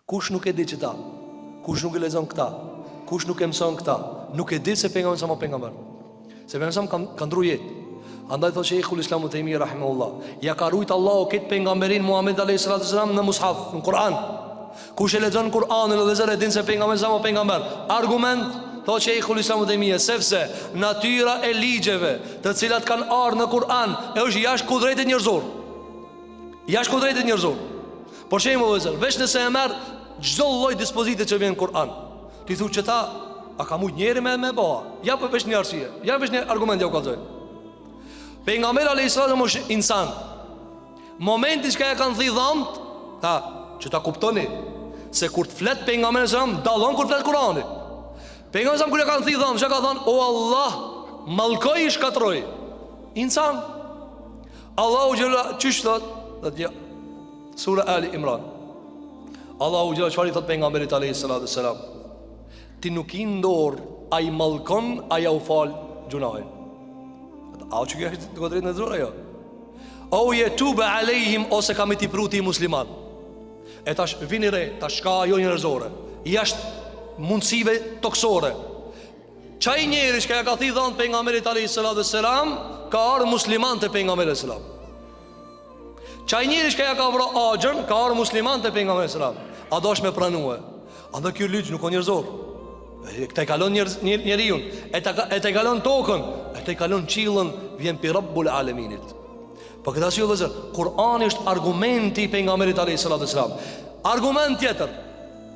Kush nuk e di qëta, kush nuk e lezon këta, kush nuk e mëson këta, nuk e di se pejgamberi sa më pejgamber. Se pejgamberi ka ndru jetë. Andaj thot Sheikhul Islam Ibn Taymiyyah rahimahullah, ja ka rujt Allahu këtë pejgamberin Muhammed alayhi salatu wasalam në mushaf, në Kur'an. Kush e lexon Kur'anin dhe lexon e din se pejgamberi sa më pejgamber. Argument thot Sheikhul Islam Ibn Taymiyyah, sepse natyra e ligjeve të cilat kanë ardhur në Kur'an është jashtë kudretit njerëzor. Jashtë kudretit njerëzor. Për shembull, veç nëse e merr çdo lloj dispozite që vjen në Kur'an, ti thu që ta a ka mujt njeri me bëha. Ja po veç një arsye, ja veç një argument ja u kallzoj. Pejgamberi alayhis salam është insan. Momenti që ja kanë thënë dhamt, ta që ta kuptoni se kur të flet pejgamberi alayhis salam dallon kur flet Kur'ani. Pejgamberi kur ja kanë thënë dhamt, çka ka thënë? O Allah, mallkoj i shkatroj. Insan. Allahu xhela çish thot, ja. Sura Ali Imran. Allahu xhela çfarë i thot pejgamberit alayhis salam? Ti nuk i ndor ai mallkon, ai u fal gjunahin. A që kjo është të kodrit në zora jo? O jetube alejhim, ose kam i t'i pruti i musliman. E tash vini re, tash ka jo njërzore, jashtë mundësive toksore. Qaj njeri që ka ka thi dhanë pejgamberit alayhis salam, ka arë musliman të pejgamberit salam. Qaj njeri që ka ka vra agjën, ka arë musliman të pejgamberit salam. A do është me pranue. A do kjo lyqë nuk o njërzor. Këta i kalon njeriun, e te kalon tokën, e te kalon qilën, vjen pi Rabbul Aleminit. Po këta si jo vëzër, Kur'ani është argumenti pejgamberit alayhis salam. Argument tjetër,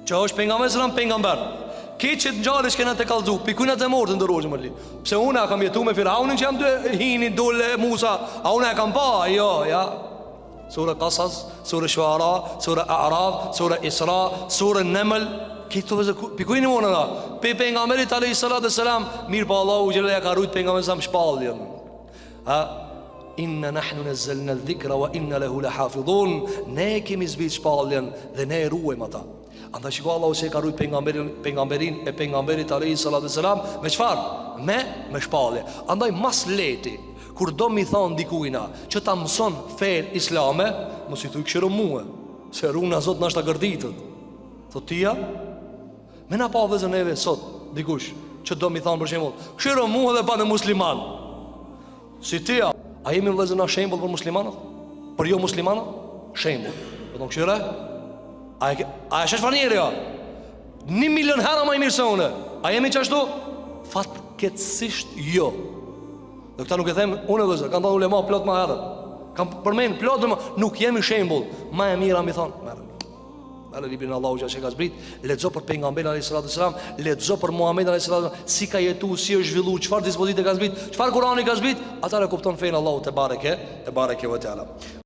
që është pejgamberi salam pejgamber. Këtë që të njari që kena të kalzu, pikujna të morë të ndërrojë më li. Pse une a kam jetu me Firaunin që jam të hini, dole, Musa, a une a kam pa, jo, ja. Sura Qasas, Sura Shuara, Sura A'raf, Sura Isra, Sura Naml. Këto vëzë pikujnë më nëna. Pe pejgamberit alayhis salam, mirë pa Allahu xhela ka rujt pejgamberin sa shpalljen. Ha, inna nahnu nazzalna dhikra wa inna lahu lahafidhun. Ne kemi zbrit shpalljen dhe ne e ruajmë ata. Andaj shiko Allahu se ka rujt pejgamberin e pejgamberit alayhis salam me çfarë? Me shpallje. Andaj mas leti kur do mi thon dikujna që ta mëson fe islame, mos i thuj këshiro mua, se runa Zot na është gërditët. Thot tia, me na pa vëzën neve sot dikush që do mi thonë për shembull, këshiro mua dhe pa në musliman. Si tia, a jemi vëzën na shembull për muslimanët? Për jo muslimanët? Shembull. Do të këshire? A e shesh fanjeri ja? 1 milion herë më i mirë se une. A jemi qashtu? Fatkeqësisht jo. Dhe këta nuk e them unë vëzër, kanë thënë ulema plot më herë. Kam përmend plot më, nuk jemi shembull. Më e mira mi thonë, merr. Ala librin Allahu që ka zbrit, lexo për pejgamberin alayhis salam, lexo për Muhamedit alayhis salam, si ka jetu, si është zhvilluar, çfarë dispozite ka zbrit, çfarë Kurani ka zbrit, ata e kupton fen Allahu te bareke ve teala.